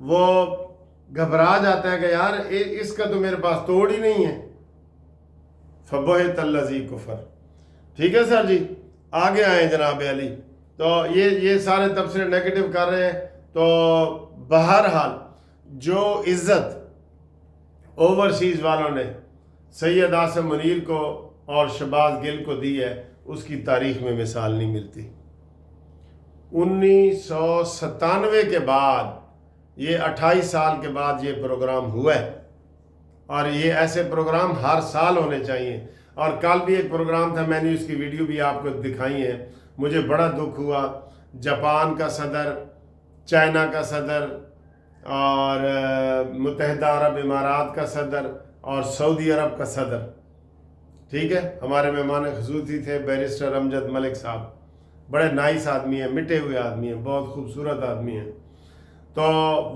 وہ گھبرا جاتا ہے کہ یار اس کا تو میرے پاس توڑ ہی نہیں ہے. فبہت الذی کفر. ٹھیک ہے سر جی, آگے آئیں جناب علی. تو یہ سارے تبصرے نیگیٹو کر رہے ہیں. تو بہرحال جو عزت اوورسیز والوں نے سید عاصم منیر کو اور شہباز گل کو دی ہے اس کی تاریخ میں مثال نہیں ملتی. 1997 کے بعد, یہ 28 سال کے بعد یہ پروگرام ہوا ہے, اور یہ ایسے پروگرام ہر سال ہونے چاہیے. اور کل بھی ایک پروگرام تھا, میں نے اس کی ویڈیو بھی آپ کو دکھائی ہے. مجھے بڑا دکھ ہوا, جاپان کا صدر, چائنا کا صدر, اور متحدہ عرب امارات کا صدر, اور سعودی عرب کا صدر, ٹھیک ہے, ہمارے مہمان خصوصی تھے بیرسٹر امجد ملک صاحب. بڑے نائس آدمی ہیں, مٹے ہوئے آدمی ہیں, بہت خوبصورت آدمی ہیں. تو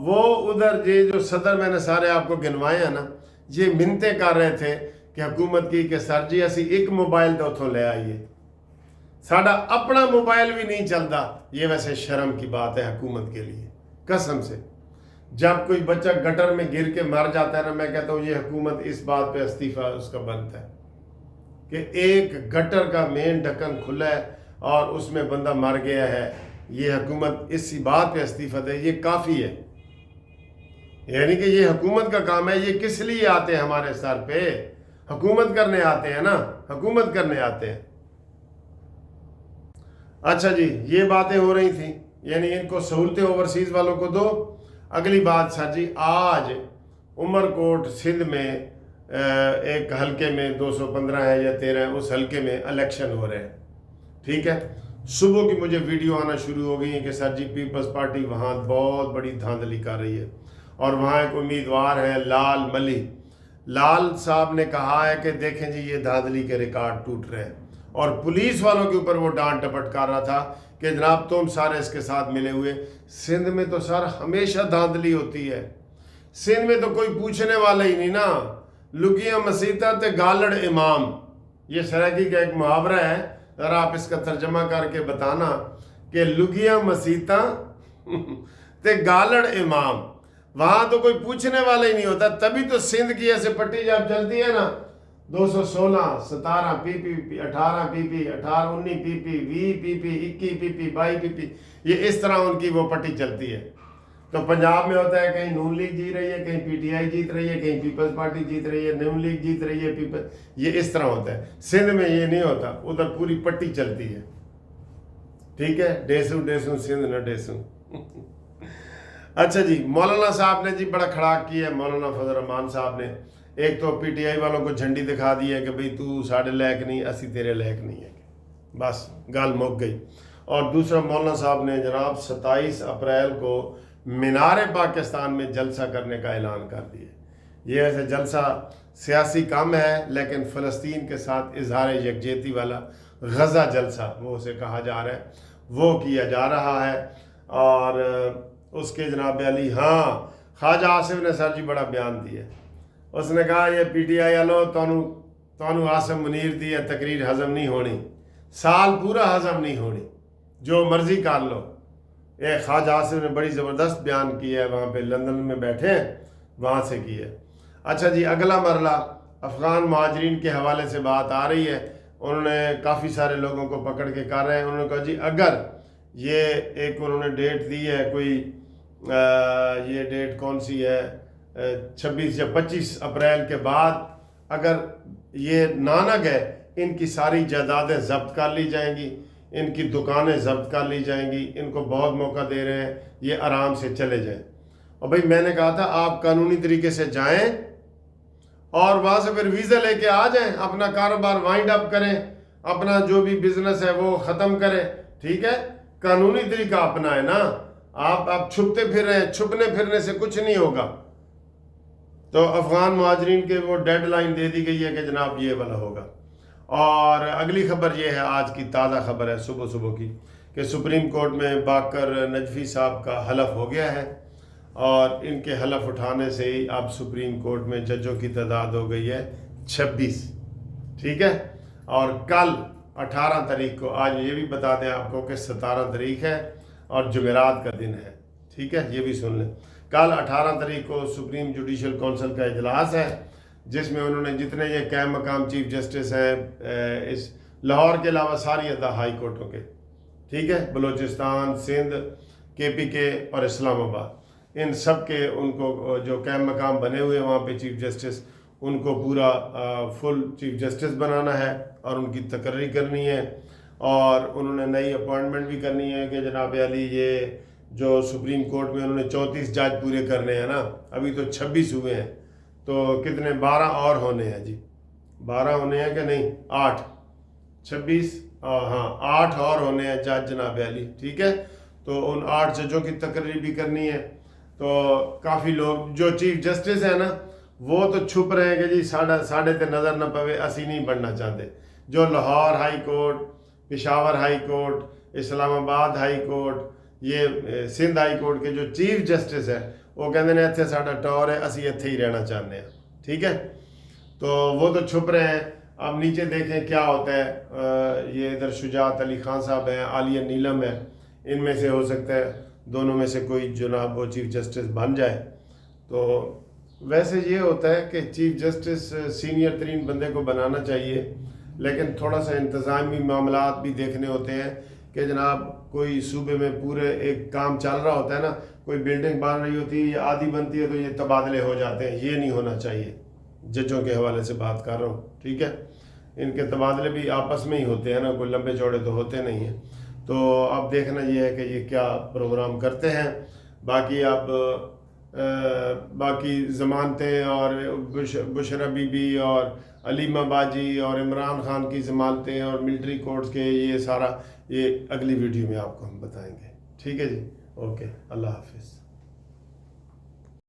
وہ ادھر یہ جو صدر میں نے سارے آپ کو گنوائے ہیں نا, یہ منتیں کر رہے تھے کہ حکومت کی کہ سر جی اسی ایک موبائل تو اتوں لے آئیے, ساڈا اپنا موبائل بھی نہیں چلتا. یہ ویسے شرم کی بات ہے حکومت کے لیے, قسم سے. جب کوئی بچہ گٹر میں گر کے مر جاتا ہے نا, میں کہتا ہوں یہ حکومت اس بات پہ استعفیٰ اس کا بنتا ہے کہ ایک گٹر کا مین ڈھکن کھلا ہے اور اس میں بندہ مر گیا ہے, یہ حکومت اسی بات پہ استعفیٰ دے, یہ کافی ہے. یعنی کہ یہ حکومت کا کام ہے. یہ کس لیے آتے ہیں ہمارے سر پہ؟ حکومت کرنے آتے ہیں نا, حکومت کرنے آتے ہیں. اچھا جی, یہ باتیں ہو رہی تھیں, یعنی ان کو سہولتیں اوورسیز والوں کو دو. اگلی بات سر جی, آج عمر کوٹ سندھ میں ایک حلقے میں 215 ہے یا 13 ہے, اس حلقے میں الیکشن ہو رہے ہیں. ٹھیک ہے, صبح کی مجھے ویڈیو آنا شروع ہو گئی ہے کہ سر جی پیپلز پارٹی وہاں بہت بڑی دھاندلی کر رہی ہے, اور وہاں ایک امیدوار ہے لال ملی. لال صاحب نے کہا ہے کہ دیکھیں جی یہ دھاندلی کے ریکارڈ ٹوٹ رہے ہیں, اور پولیس والوں کے اوپر وہ ڈانٹ ٹپٹ کر رہا تھا کہ جناب تم سارے اس کے ساتھ ملے ہوئے. سندھ میں تو سر ہمیشہ دھاندلی ہوتی ہے, سندھ میں تو کوئی پوچھنے والا ہی نہیں نا. لگیاں مسیطہ تے گالڑ امام, یہ سرائکی کا ایک محاورہ ہے, ذرا آپ اس کا ترجمہ کر کے بتانا کہ لگیاں مسیطہ تے گالڑ امام, وہاں تو کوئی پوچھنے والا ہی نہیں ہوتا. تبھی تو سندھ کی ایسے پٹی جب چلتی ہے نا, 216 17 پی پی 18 پی پی 18 19 پی پی 20 پی پی 21 پی پی 22 پی پی, یہ اس طرح ان کی وہ پٹی چلتی ہے. تو پنجاب میں ہوتا ہے کہیں نون لیگ جیت رہی ہے, کہیں پی ٹی آئی جیت رہی ہے, کہیں پیپلز پارٹی جیت رہی ہے, نون لیگ جیت رہی ہے, یہ اس طرح ہوتا ہے. سندھ میں یہ نہیں ہوتا, ادھر پوری پٹی چلتی ہے. ٹھیک ہے, ڈیسو ڈیسو سندھ نہ ڈیسو. اچھا جی, مولانا صاحب نے جی بڑا کھڑاک کیا ہے. مولانا فضل الرحمان صاحب نے ایک تو پی ٹی آئی والوں کو جھنڈی دکھا دی ہے کہ بھئی تو ساڑھے لائق نہیں, اسی تیرے لائق نہیں ہے, بس گال مک گئی. اور دوسرا مولانا صاحب نے جناب 27 اپریل کو مینار پاکستان میں جلسہ کرنے کا اعلان کر دیا. یہ ویسے جلسہ سیاسی کام ہے, لیکن فلسطین کے ساتھ اظہار یکجہتی والا غزہ جلسہ وہ اسے کہا جا رہا ہے, وہ کیا جا رہا ہے. اور اس کے جناب علی, ہاں خواجہ آصف نے سر جی بڑا بیان دیا. اس نے کہا یہ پی ٹی آئی والو تانوں عاصم منیر دی تقریر ہضم نہیں ہونی, سال پورا ہضم نہیں ہونی, جو مرضی کر لو. ایک خواجہ آصف نے بڑی زبردست بیان کیا ہے, وہاں پہ لندن میں بیٹھے ہیں, وہاں سے کیا ہے. اچھا جی, اگلا مرحلہ افغان مہاجرین کے حوالے سے بات آ رہی ہے. انہوں نے کافی سارے لوگوں کو پکڑ کے کر رہے ہیں. انہوں نے کہا جی اگر یہ ایک انہوں نے ڈیٹ دی ہے, کوئی یہ ڈیٹ کون سی ہے, 26 یا 25 اپریل کے بعد اگر یہ نہ گئے, ان کی ساری جائیدادیں ضبط کر لی جائیں گی, ان کی دکانیں ضبط کر لی جائیں گی. ان کو بہت موقع دے رہے ہیں, یہ آرام سے چلے جائیں. اور بھائی میں نے کہا تھا آپ قانونی طریقے سے جائیں اور وہاں سے پھر ویزا لے کے آ جائیں, اپنا کاروبار وائنڈ اپ کریں, اپنا جو بھی بزنس ہے وہ ختم کریں. ٹھیک ہے, قانونی طریقہ اپنا ہے نا. آپ چھپتے پھر رہے ہیں, چھپنے پھرنے سے کچھ نہیں ہوگا. تو افغان مہاجرین کے وہ ڈیڈ لائن دے دی گئی ہے کہ جناب یہ والا ہوگا. اور اگلی خبر یہ ہے, آج کی تازہ خبر ہے صبح کی, کہ سپریم کورٹ میں باقر نجفی صاحب کا حلف ہو گیا ہے, اور ان کے حلف اٹھانے سے ہی اب سپریم کورٹ میں ججوں کی تعداد ہو گئی ہے 26. ٹھیک ہے, اور کل 18 تاریخ کو, آج یہ بھی بتا دیں آپ کو کہ 17 تاریخ ہے اور جمعرات کا دن ہے. ٹھیک ہے، یہ بھی سن لیں۔ کل 18 تاریخ کو سپریم جوڈیشل کونسل کا اجلاس ہے، جس میں انہوں نے جتنے یہ قائم مقام چیف جسٹس ہیں اس لاہور کے علاوہ ساری ہائی کورٹوں کے، ٹھیک ہے، بلوچستان، سندھ، کے پی کے اور اسلام آباد، ان سب کے ان کو جو قائم مقام بنے ہوئے ہیں وہاں پہ چیف جسٹس، ان کو پورا فل چیف جسٹس بنانا ہے اور ان کی تقرری کرنی ہے، اور انہوں نے نئی اپوائنٹمنٹ بھی کرنی ہے کہ جناب علی یہ جو سپریم کورٹ میں انہوں نے 34 جج پورے کرنے ہیں نا، ابھی تو 26 ہوئے ہیں، تو کتنے 12 اور ہونے ہیں جی، 12 ہونے ہیں کہ نہیں، 8 26 ہاں 8 اور ہونے ہیں جج جناب علی، ٹھیک ہے، تو ان 8 ججوں کی تقرری بھی کرنی ہے۔ تو کافی لوگ جو چیف جسٹس ہیں نا وہ تو چھپ رہے ہیں کہ جی ساڑھے تے نظر نہ پوے، اسی نہیں بننا چاہتے۔ جو Lahore high court, Peshawar high court, Islamabad high court, یہ سندھ ہائی کورٹ کے جو چیف جسٹس ہیں وہ کہتے ہیں اتنے ساڈا ٹور ہے، اسی اتنے ہی رہنا چاہتے ہیں، ٹھیک ہے، تو وہ تو چھپ رہے ہیں۔ اب نیچے دیکھیں کیا ہوتا ہے، یہ ادھر شجاعت علی خان صاحب ہیں، عالیہ نیلم ہے، ان میں سے ہو سکتا ہے دونوں میں سے کوئی جناب وہ چیف جسٹس بن جائے۔ تو ویسے یہ ہوتا ہے کہ چیف جسٹس سینئر ترین بندے کو بنانا چاہیے، لیکن تھوڑا سا انتظامی معاملات بھی دیکھنے ہوتے ہیں کہ جناب کوئی صوبے میں پورے ایک کام چل رہا ہوتا ہے نا، کوئی بلڈنگ بن رہی ہوتی ہے یا آدھی بنتی ہے تو یہ تبادلے ہو جاتے ہیں، یہ نہیں ہونا چاہیے۔ ججوں کے حوالے سے بات کر رہا ہوں، ٹھیک ہے، ان کے تبادلے بھی آپس میں ہی ہوتے ہیں نا، کوئی لمبے چوڑے تو ہوتے نہیں ہیں۔ تو اب دیکھنا یہ ہے کہ یہ کیا پروگرام کرتے ہیں۔ باقی اب باقی ضمانتیں اور بشرا بی بی اور علیمہ باجی اور عمران خان کی ضمانتیں اور ملٹری کورٹس کے یہ سارا یہ اگلی ویڈیو میں آپ کو ہم بتائیں گے، ٹھیک ہے جی، اوکے، اللہ حافظ۔